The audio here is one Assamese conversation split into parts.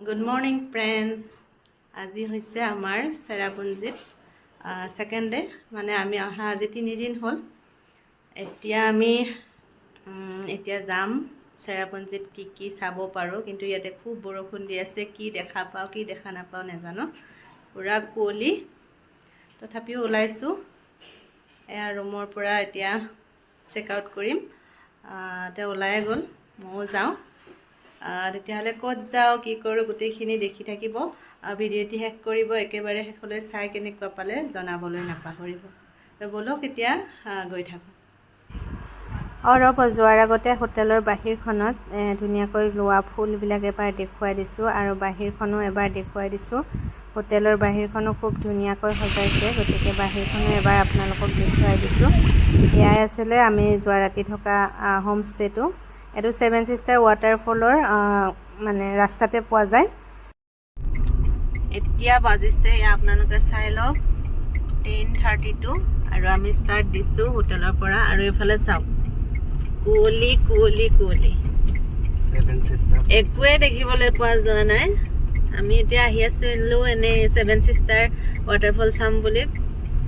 Good morning friends. আজি হৈছে আমাৰ চেৰাপুঞ্জীত ছেকেণ্ড ডে, মানে আমি অহা আজি 3 দিন হ'ল। এতিয়া আমি যাম চেৰাপুঞ্জীত কি চাব পাৰোঁ, কিন্তু ইয়াতে খুব বৰষুণ দি আছে। কি দেখা পাওঁ কি দেখা নাপাওঁ নাজানো, পূৰা কুঁৱলী। তথাপিও ওলাইছোঁ। এয়া ৰুমৰ পৰা এতিয়া চেক আউট কৰিম। তেওঁ ওলাই গ'ল, ময়ো যাওঁ। তেতিয়াহ'লে ক'ত যাওঁ কি কৰোঁ গোটেইখিনি দেখি থাকিব। ভিডিঅ'টি শেষ কৰিব, একেবাৰে শেষলৈ চাই কেনেকুৱা পালে জনাবলৈ নাপাহৰিব। ব'লক এতিয়া গৈ থাকোঁ। অলপ যোৱাৰ আগতে হোটেলৰ বাহিৰখনত ধুনীয়াকৈ ৰোৱা ফুলবিলাক এবাৰ দেখুৱাই দিছোঁ, আৰু বাহিৰখনো এবাৰ দেখুৱাই দিছোঁ। হোটেলৰ বাহিৰখনো খুব ধুনীয়াকৈ সজাইছে, গতিকে বাহিৰখনো এবাৰ আপোনালোকক দেখুৱাই দিছোঁ। এয়াই আছিলে আমি যোৱা ৰাতি থকা হোমষ্টেটো। এইটো 7 ছিষ্টাৰ ৱাটাৰফলৰ মানে ৰাস্তাতে পোৱা যায়। এতিয়া বাজিছে আপোনালোকে চাই লওক 10:32, আৰু আমি ষ্টাৰ্ট দিছোঁ হোটেলৰ পৰা। আৰু এইফালে চাওক কুঁৱলী কুঁৱলী কুঁৱলী, একোৱে দেখিবলৈ পোৱা যোৱা নাই। আমি এতিয়া আহি আছিলোঁ এনেই 7 ছিষ্টাৰ ৱাটাৰফল চাম বুলি।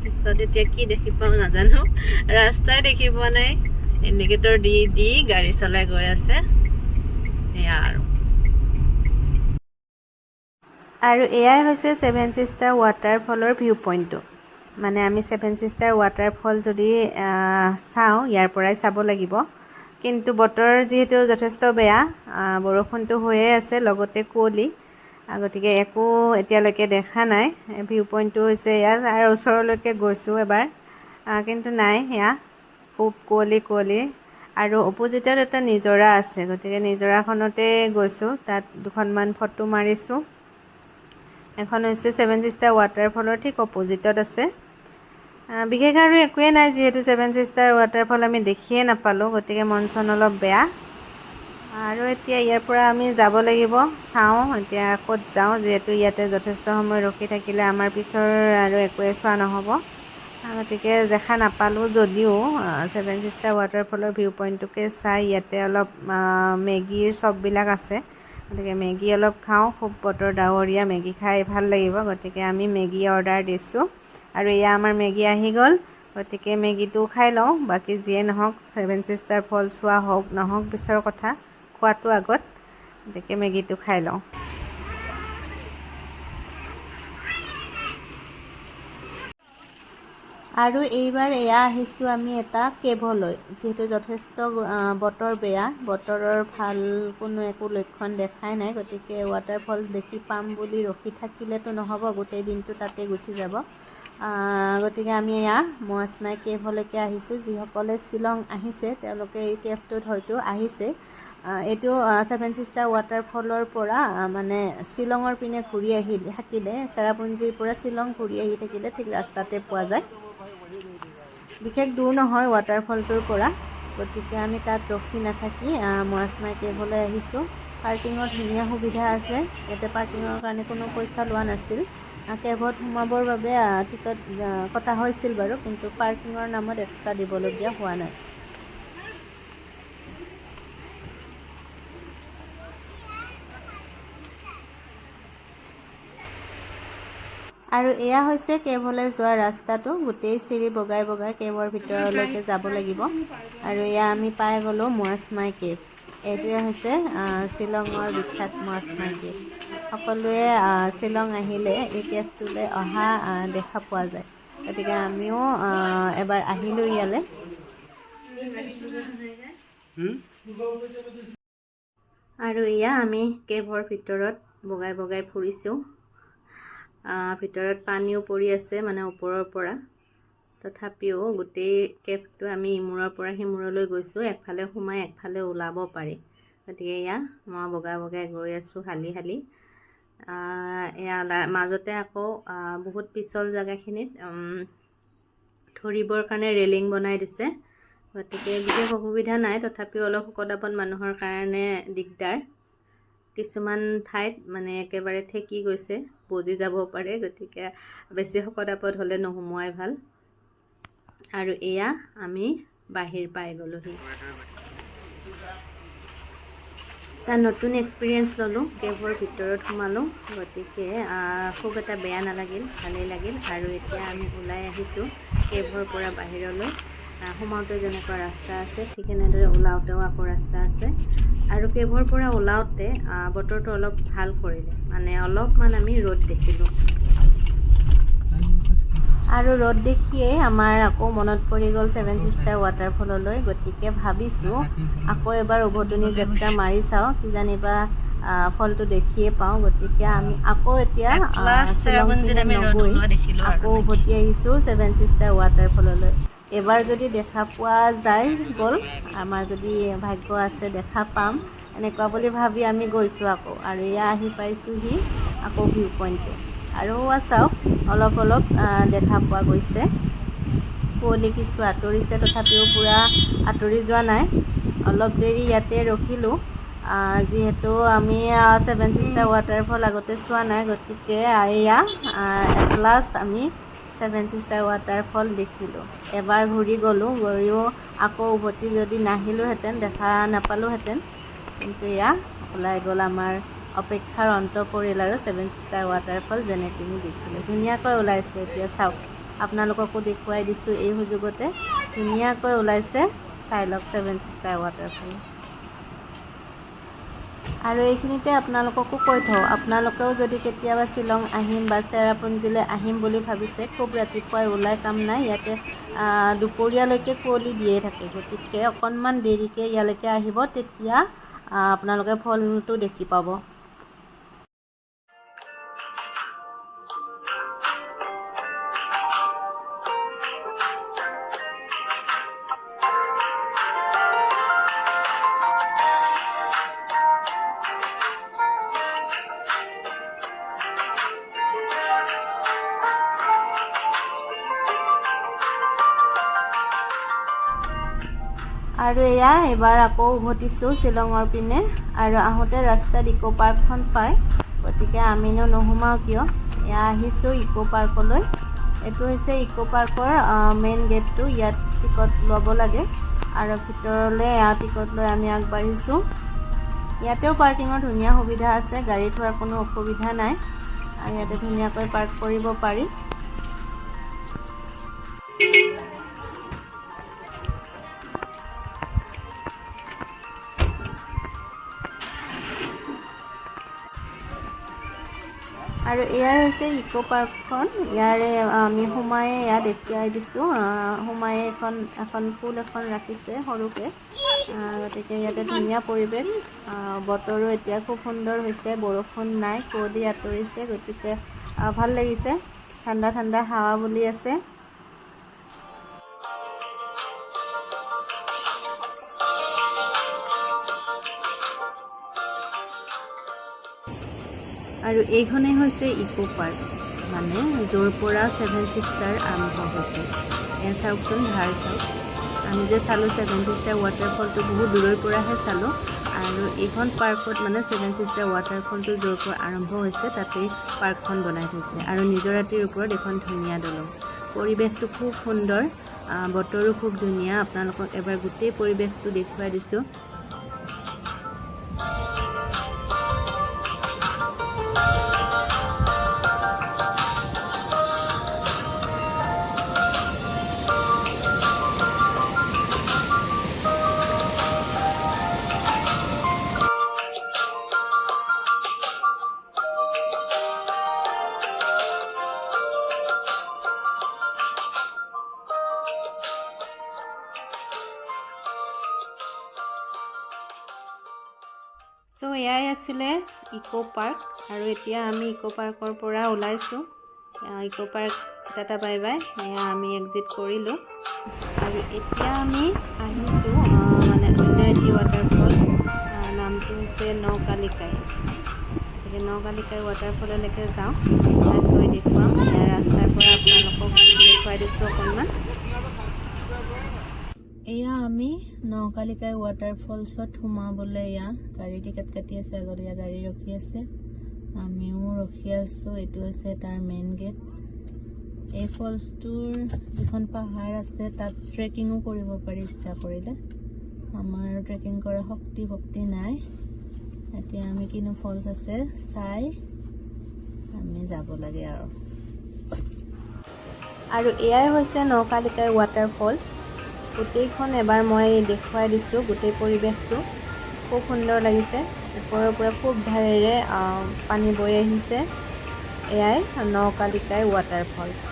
পিছত এতিয়া কি দেখি পাওঁ নাজানো, ৰাস্তাই দেখি পোৱা নাই। ইণ্ডিকেটৰ দি গাড়ী চলাই গৈ আছে। এয়া আৰু এয়াই হৈছে 7 ছিষ্টাৰ ৱাটাৰফলৰ ভিউ পইণ্টটো। মানে আমি 7 ছিষ্টাৰ ৱাটাৰফল যদি চাওঁ ইয়াৰ পৰাই চাব লাগিব, কিন্তু বতৰ যিহেতু যথেষ্ট বেয়া, বৰষুণটো হৈয়ে আছে লগতে কুঁৱলী, গতিকে একো এতিয়ালৈকে দেখা নাই। ভিউ পইণ্টটো হৈছে ইয়াত, আৰু ওচৰলৈকে গৈছোঁ এবাৰ, কিন্তু নাই। সেয়া খুব কুঁৱলী কুঁৱলী। আৰু অপজিটত এটা নিজৰা আছে, গতিকে নিজৰাখনতে গৈছোঁ, তাত দুখনমান ফটো মাৰিছোঁ। এখন হৈছে 7 ছিষ্টাৰ ৱাটাৰফলৰ ঠিক অপজিটত আছে। বিশেষ আৰু একোৱে নাই, যিহেতু 7 ছিষ্টাৰ ৱাটাৰফল আমি দেখিয়ে নাপালোঁ, গতিকে মন চন অলপ বেয়া। আৰু এতিয়া ইয়াৰ পৰা আমি যাব লাগিব। চাওঁ এতিয়া ক'ত যাওঁ, যিহেতু ইয়াতে যথেষ্ট সময় ৰখি থাকিলে আমাৰ পিছৰ আৰু একোৱে চোৱা নহ'ব। গতিকে দেখা নাপালোঁ যদিও 7 ছিষ্টাৰ ৱাটাৰফলৰ ভিউ পইণ্টটোকে চাই ইয়াতে অলপ মেগীৰ শ্বপবিলাক আছে, গতিকে মেগী অলপ খাওঁ। খুব বতৰ ডাৱৰীয়া, মেগী খাই ভাল লাগিব, গতিকে আমি মেগী অৰ্ডাৰ দিছোঁ। আৰু এয়া আমাৰ মেগী আহি গ'ল, গতিকে মেগীটো খাই লওঁ। বাকী যিয়ে নহওক 7 ছিষ্টাৰ ফল চোৱা হওক নহওক পিছৰ কথা, খোৱাটো আগত, গতিকে মেগীটো খাই লওঁ। আৰু এইবাৰ এয়া আহিছোঁ আমি এটা কেভলৈ, যিহেতু যথেষ্ট বতৰ বেয়া, বতৰৰ ভাল কোনো একো লক্ষণ দেখাই নাই। গতিকে ৱাটাৰফল দেখি পাম বুলি ৰখি থাকিলেতো নহ'ব, গোটেই দিনটো তাতে গুচি যাব। গতিকে আমি এয়া মোৱাশ্মাই কেভলৈকে আহিছোঁ। যিসকলে শ্বিলং আহিছে তেওঁলোকে এই কেভটোত হয়তো আহিছে। এইটো 7 ছিষ্টাৰ ৱাটাৰফলৰ পৰা মানে শ্বিলঙৰ পিনে ঘূৰি আহি থাকিলে, চেৰাপুঞ্জীৰ পৰা শ্বিলং ঘূৰি আহি থাকিলে ঠিক ৰাস্তাতে পোৱা যায়। বিশেষ দূৰ নহয় ৱাটাৰফলটোৰ পৰা, গতিকে আমি তাত ৰখি নাথাকি মোৱাশ্মাই কেভলৈ আহিছোঁ। পাৰ্কিঙৰ ধুনীয়া সুবিধা আছে, ইয়াতে পাৰ্কিঙৰ কাৰণে কোনো পইচা লোৱা নাছিল। কেভত সোমাবৰ বাবে টিকট কটা হৈছিল বাৰু, কিন্তু পাৰ্কিঙৰ নামত এক্সট্ৰা দিবলগীয়া হোৱা নাই। আৰু এয়া হৈছে কেভলৈ যোৱা ৰাস্তাটো। গোটেই চিৰি বগাই বগাই কেভৰ ভিতৰলৈকে যাব লাগিব। আৰু এয়া আমি পাই গ'লোঁ মোৱাশ্মাই কেভ। এইটোৱে হৈছে শ্বিলঙৰ বিখ্যাত মোৱাশ্মাই কেভ। সকলোৱে শ্বিলং আহিলে এই কেভটোলৈ অহা দেখা পোৱা যায়, গতিকে আমিও এবাৰ আহিলোঁ ইয়ালৈ। আৰু এয়া আমি কেভৰ ভিতৰত বগাই বগাই ফুৰিছোঁ। ভিতৰত পানীও পৰি আছে, মানে ওপৰৰ পৰা। তথাপিও গোটেই কেভটো আমি ইমূৰৰ পৰা সিমূৰলৈ গৈছোঁ, একফালে সোমাই একফালে ওলাব পাৰি। গতিকে এয়া মই বগাই বগাই গৈ আছোঁ হালি হালি। এয়া মাজতে আকৌ বহুত পিছল জেগাখিনিত ধৰিবৰ কাৰণে ৰেলিং বনাই দিছে, গতিকে বিশেষ অসুবিধা নাই। তথাপিও অলপ শকত-আবত মানুহৰ কাৰণে দিগদাৰ। কিছুমান ঠাইত মানে একেবাৰে ঠেকি গৈছে, বজি যাব পাৰে, গতিকে বেছি শকত-আবত হ'লে নোসোমোৱাই ভাল। আৰু এয়া আমি বাহিৰ পাই গ'লোহি। এটা নতুন এক্সপিৰিয়েঞ্চ ল'লোঁ, কেভৰ ভিতৰত সোমালোঁ, গতিকে খুব এটা বেয়া নালাগিল, ভালেই লাগিল। আৰু এতিয়া আমি ওলাই আহিছোঁ কেভৰ পৰা বাহিৰলৈ। সোমাওঁতে যেনেকুৱা ৰাস্তা আছে ঠিক এনেদৰে ওলাওঁতেও আকৌ ৰাস্তা আছে। আৰু কেভৰ পৰা ওলাওঁতে বতৰটো অলপ ভাল কৰিলে, মানে অলপমান আমি ৰ'দ দেখিলোঁ। আৰু ৰ'দ দেখিয়েই আমাৰ আকৌ মনত পৰি গ'ল ছেভেন ছিষ্টাৰ ৱাটাৰফললৈ। গতিকে ভাবিছোঁ আকৌ এবাৰ উভতনি যাত্ৰা মাৰি চাওঁ, কিজানিবা ফলটো দেখিয়ে পাওঁ। গতিকে আমি আকৌ এতিয়া নগৈ আকৌ উভতি আহিছোঁ ছেভেন ছিষ্টাৰ ৱাটাৰফললৈ। এবাৰ যদি দেখা পোৱা যায় গ'ল, আমাৰ যদি ভাগ্য আছে দেখা পাম, এনেকুৱা বুলি ভাবি আমি গৈছোঁ আকৌ। আৰু এয়া আহি পাইছোঁহি আকৌ ভিউ পইণ্টটো। আৰু চাওক অলপ অলপ দেখা পোৱা গৈছে, কুঁৱলী কিছু আঁতৰিছে, তথাপিও পূৰা আঁতৰি যোৱা নাই। অলপ দেৰি ইয়াতে ৰখিলোঁ, যিহেতু আমি ছেভেন ছিষ্টাৰ ৱাটাৰফল আগতে চোৱা নাই। গতিকে এয়া এট লাষ্ট আমি ছেভেন ছিষ্টাৰ ৱাটাৰফল দেখিলোঁ। এবাৰ ঘূৰি গ'লোঁ, ঘূৰিও আকৌ উভতি যদি নাহিলোঁহেঁতেন, দেখা নাপালোঁহেঁতেন। কিন্তু এয়া ওলাই গ'ল, আমাৰ অপেক্ষাৰ অন্ত পৰিল আৰু ছেভেন ছিষ্টাৰ ৱাটাৰফল যেনে তেনে দেখিলোঁ। ধুনীয়াকৈ ওলাইছে, এতিয়া চাওক আপোনালোককো দেখুৱাই দিছোঁ এই সুযোগতে। ধুনীয়াকৈ ওলাইছে, চাই লওক ছেভেন ছিষ্টাৰ ৱাটাৰফল। আৰু এইখিনিতে আপোনালোককো কৈ থওঁ, আপোনালোকেও যদি কেতিয়াবা শ্বিলং আহিম বা চেৰাপুঞ্জীলৈ আহিম বুলি ভাবিছে, খুব ৰাতিপুৱাই ওলাই কাম নাই। ইয়াতে দুপৰীয়ালৈকে কুঁৱলী দিয়ে থাকে। গতিকে অকণমান দেৰিকৈ ইয়ালৈকে আহিব, তেতিয়া আপোনালোকে ফলটো দেখি পাব। আৰু এয়া এইবাৰ আকৌ উভতিছোঁ শ্বিলঙৰ পিনে। আৰু আহোঁতে ৰাস্তাত ইক' পাৰ্কখন পায়, গতিকে আমিনো নোসোমাওঁ কিয়, এয়া আহিছোঁ ইক' পাৰ্কলৈ। এইটো হৈছে ইক' পাৰ্কৰ মেইন গেটটো। ইয়াত টিকট ল'ব লাগে আৰু ভিতৰলৈ এয়া টিকট লৈ আমি আগবাঢ়িছোঁ। ইয়াতেও পাৰ্কিঙৰ ধুনীয়া সুবিধা আছে, গাড়ী থোৱাৰ কোনো অসুবিধা নাই। ইয়াতে ধুনীয়াকৈ পাৰ্ক কৰিব পাৰি। আৰু এয়াই হৈছে ইক' পাৰ্কখন। ইয়াৰে আমি সোমায়ে ইয়াত দেখুৱাই দিছোঁ, সোমায়ে এখন পুল এখন ৰাখিছে সৰুকৈ। গতিকে ইয়াতে ধুনীয়া পৰিৱেশ, বতৰো এতিয়া খুব সুন্দৰ হৈছে, বৰষুণ নাই, কুঁৱলী আঁতৰিছে। গতিকে ভাল লাগিছে, ঠাণ্ডা ঠাণ্ডা হাৱা বলি আছে। আৰু এইখনেই হৈছে ইক' পাৰ্ক, মানে য'ৰ পৰা ছেভেন ছিষ্টাৰ আৰম্ভ হৈছে। এয়া চাওকচোন, ধাৰ চাওক। আমি যে চালোঁ ছেভেন ছিষ্টাৰ ৱাটাৰফলটো বহুত দূৰৰ পৰাহে চালোঁ। আৰু এইখন পাৰ্কত মানে ছেভেন ছিষ্টাৰ ৱাটাৰফলটো য'ৰ পৰা আৰম্ভ হৈছে তাতেই পাৰ্কখন বনাই থৈছে। আৰু নিজৰাটিৰ ওপৰত এখন ধুনীয়া দলং। পৰিৱেশটো খুব সুন্দৰ, বতৰো খুব ধুনীয়া। আপোনালোকক এবাৰ গোটেই পৰিৱেশটো দেখুৱাই দিছোঁ। চ' এয়াই আছিলে ইক' পাৰ্ক। আৰু এতিয়া আমি ইক' পাৰ্কৰ পৰা ওলাইছোঁ। ইক' পাৰ্ক টাটা বাই বাই, এয়া আমি এক্সিট কৰিলোঁ। আৰু এতিয়া আমি আহিছোঁ মানে অন্য এটি ৱাটাৰফল, নামটো হৈছে নকালিকাই। গতিকে নকালিকাই ৱাটাৰফললৈকে যাওঁ, তাত গৈ দেখুৱাম। এয়া ৰাস্তাৰ পৰা আপোনালোকক দেখুৱাই দিছোঁ অকণমান। এয়া আমি নকালিকাই ৱাটাৰফলছত সোমাবলৈ এয়া গাড়ী টিকেট কাটি আছে, আগতে এয়া গাড়ী ৰখি আছে, আমিও ৰখি আছোঁ। এইটো হৈছে তাৰ মেইন গেট। এই ফলছটোৰ যিখন পাহাৰ আছে তাত ট্ৰেকিঙো কৰিব পাৰি ইচ্ছা কৰিলে। আমাৰ ট্ৰেকিং কৰা শক্তি নাই। এতিয়া আমি কিনো ফলছ আছে চাই আমি যাব লাগে আৰু এয়াই হৈছে নকালিকাই ৱাটাৰ ফলছ। গোটেইখন এবাৰ মই দেখুৱাই দিছোঁ, গোটেই পৰিৱেশটো খুব সুন্দৰ লাগিছে। ওপৰৰ পৰা খুব ধাৰেৰে পানী বৈ আহিছে। এয়াই নকালিকাই ৱাটাৰ ফলছ।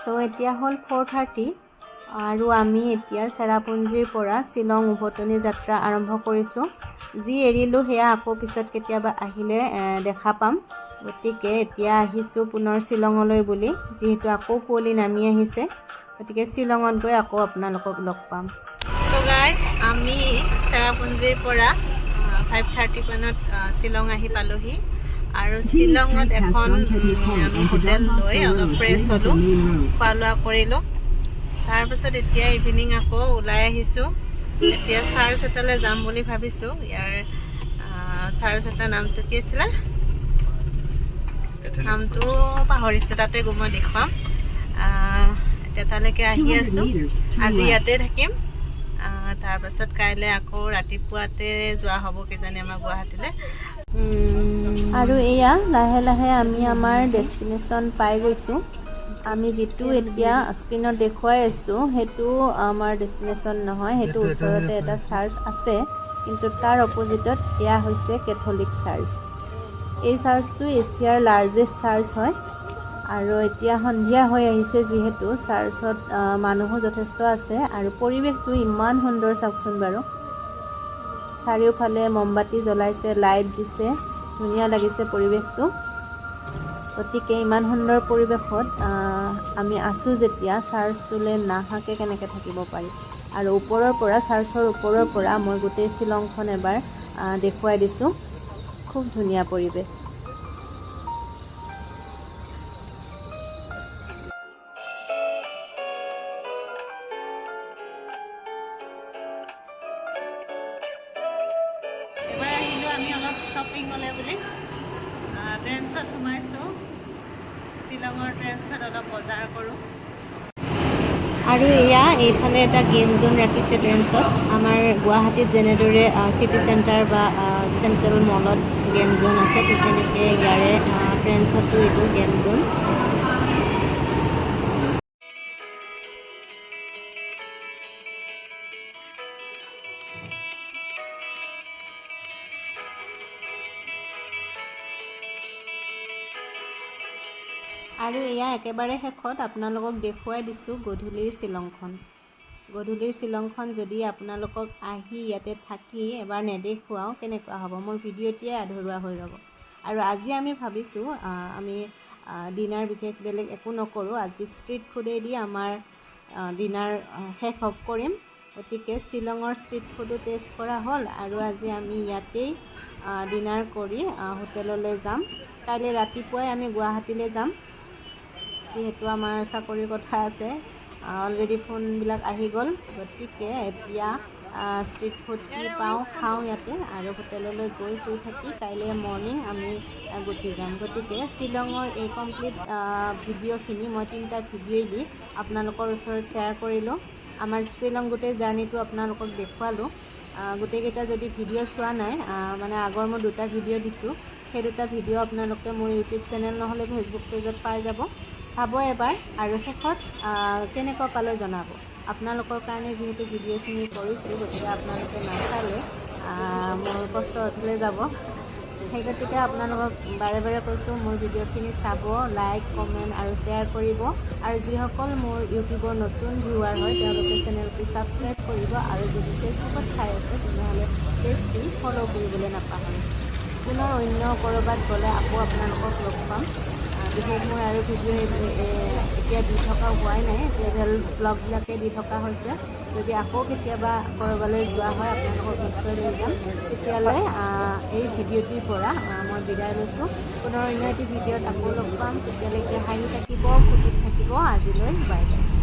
চ' এতিয়া হ'ল 4:30 আৰু আমি এতিয়া চেৰাপুঞ্জীৰ পৰা শ্বিলং উভতনি যাত্ৰা আৰম্ভ কৰিছোঁ। যি এৰিলোঁ সেয়া আকৌ পিছত কেতিয়াবা আহিলে দেখা পাম। গতিকে এতিয়া আহিছোঁ পুনৰ শ্বিলঙলৈ বুলি, যিহেতু আকৌ কুঁৱলী নামি আহিছে। গতিকে শ্বিলঙত গৈ আকৌ আপোনালোকক লগ পাম। চ' গাইজ, আমি চেৰাপুঞ্জীৰ পৰা 5:30 মানত শ্বিলং আহি পালোহি আৰু শ্বিলঙত এখন আমি হোটেল লৈ অলপ ফ্ৰেছ হ'লোঁ, খোৱা লোৱা কৰিলোঁ। তাৰপিছত এতিয়া ইভিনিং আকৌ ওলাই আহিছোঁ। এতিয়া চাৰ্চ এটালৈ যাম বুলি ভাবিছোঁ। ইয়াৰ চাৰ্চ এটা নামটো কি আছিলে, নামটো পাহৰিছোঁ, তাতে গৈ মই দেখুৱাম। এতিয়া তালৈকে আহি আছোঁ। আজি ইয়াতে থাকিম। তাৰপাছত কাইলৈ আকৌ ৰাতিপুৱাতে যোৱা হ'ব কিজানি আমাৰ গুৱাহাটীলৈ। আৰু এয়া লাহে লাহে আমি আমাৰ ডেষ্টিনেশ্যন পাই গৈছোঁ। আমি যিটো এতিয়া স্ক্ৰীণত দেখুৱাই আছোঁ সেইটো আমাৰ ডেষ্টিনেশ্যন নহয়, সেইটো ওচৰতে এটা চাৰ্চ আছে, কিন্তু তাৰ অপজিটত এয়া হৈছে কেথলিক চাৰ্চ। এই চাৰ্চটো এছিয়াৰ লাৰ্জেষ্ট চাৰ্চ হয় আৰু এতিয়া সন্ধিয়া হৈ আহিছে যিহেতু চাৰ্চত মানুহো যথেষ্ট আছে আৰু পৰিৱেশটো ইমান সুন্দৰ চাওকচোন বাৰু। চাৰিওফালে মমবাতি জ্বলাইছে, লাইট দিছে, ধুনীয়া লাগিছে পৰিৱেশটো। গতিকে ইমান সুন্দৰ পৰিৱেশত আমি আছোঁ যেতিয়া চাৰ্চটোলৈ নাহাকে কেনেকৈ থাকিব পাৰি। আৰু ওপৰৰ পৰা, চাৰ্চৰ ওপৰৰ পৰা মই গোটেই শ্বিলংখন এবাৰ দেখুৱাই দিছোঁ। খুব ধুনীয়া পৰিৱেশ। এবাৰ আহিলোঁ আমি অলপ শ্বপিঙলৈ বুলি, ট্ৰেন্সত সোমাইছোঁ। শ্বিলঙৰ ট্ৰেন্সত অলপ বজাৰ কৰোঁ। আৰু এয়া এইফালে এটা গেম জোন ৰাখিছে ট্ৰেন্সত। আমাৰ গুৱাহাটীত যেনেদৰে চিটি চেণ্টাৰ বা চেণ্ট্ৰেল মলত গেম জোন আছে, ঠিক তেনেকৈ ইয়াৰে ট্ৰেন্সতো এইটো গেম জোন। আৰু এয়া একেবাৰে শেষত আপোনালোকক দেখুৱাই দিছোঁ গধূলিৰ শ্বিলংখন। গধূলিৰ শ্বিলংখন যদি আপোনালোকক আহি ইয়াতে থাকি এবাৰ নেদেখুৱাওঁ কেনেকুৱা হ'ব, মোৰ ভিডিঅ'টিয়ে আধৰুৱা হৈ ৰ'ব। আৰু আজি আমি ভাবিছোঁ আমি ডিনাৰ বিশেষ বেলেগ একো নকৰোঁ, আজি ষ্ট্ৰীট ফুডেদি আমাৰ ডিনাৰ শেষ কৰিম। গতিকে শ্বিলঙৰ ষ্ট্ৰীট ফুডো টেষ্ট কৰা হ'ল আৰু আজি আমি ইয়াতেই ডিনাৰ কৰি হোটেললৈ যাম। কাইলৈ ৰাতিপুৱাই আমি গুৱাহাটীলৈ যাম, যিহেতু আমাৰ চাকৰিৰ কথা আছে। অলৰেডি ফোনবিলাক আহি গ'ল। গতিকে এতিয়া ষ্ট্ৰীট ফুড কি পাওঁ খাওঁ ইয়াতে, আৰু হোটেললৈ গৈ শুই থাকি কাইলৈ মৰ্ণিং আমি গুচি যাম। গতিকে শ্বিলঙৰ এই কমপ্লিট ভিডিঅ'খিনি মই 3টা ভিডিঅ'ই দি আপোনালোকৰ ওচৰত শ্বেয়াৰ কৰিলোঁ। আমাৰ শ্বিলং গোটেই জাৰ্ণিটো আপোনালোকক দেখুৱালোঁ। গোটেইকেইটা যদি ভিডিঅ' চোৱা নাই, মানে আগৰ মই 2টা ভিডিঅ' দিছোঁ, সেই 2টা ভিডিঅ' আপোনালোকে মোৰ ইউটিউব চেনেল নহ'লে ফেচবুক পেজত পাই যাব। চাব এবাৰ আৰু শেষত কেনেকুৱা পালে জনাব। আপোনালোকৰ কাৰণে যিহেতু ভিডিঅ'খিনি কৰিছোঁ, গতিকে আপোনালোকে নাচালে মোৰ কষ্ট উঠিলে যাব। সেই গতিকে আপোনালোকক বাৰে বাৰে কৈছোঁ মোৰ ভিডিঅ'খিনি চাব, লাইক, কমেণ্ট আৰু শ্বেয়াৰ কৰিব। আৰু যিসকল মোৰ ইউটিউবৰ নতুন ভিউৱাৰ হয় তেওঁলোকে চেনেলটো ছাবস্ক্ৰাইব কৰিব, আৰু যদি ফেচবুকত চাই আছে তেনেহ'লে পেজটি ফ'ল' কৰিবলৈ নাপাহৰিব। পুনৰ অন্য ক'ৰবাত গ'লে আকৌ আপোনালোকক লগ পাম। বিশেষ মই আৰু ভিডিঅ' এতিয়া দি থকা হোৱাই নাই, ট্ৰেভেল ব্লগবিলাকে দি থকা হৈছে। যদি আকৌ কেতিয়াবা ক'ৰবালৈ যোৱা হয় আপোনালোকক নিশ্চয় লৈ যাম। তেতিয়ালৈ এই ভিডিঅ'টিৰ পৰা মই বিদায় লৈছোঁ। পুনৰ অন্য এটি ভিডিঅ'ত আকৌ লগ পাম। তেতিয়ালৈকে হাঁহি থাকিব, ফূৰ্তিত থাকিব। আজিলৈ বাই বাই।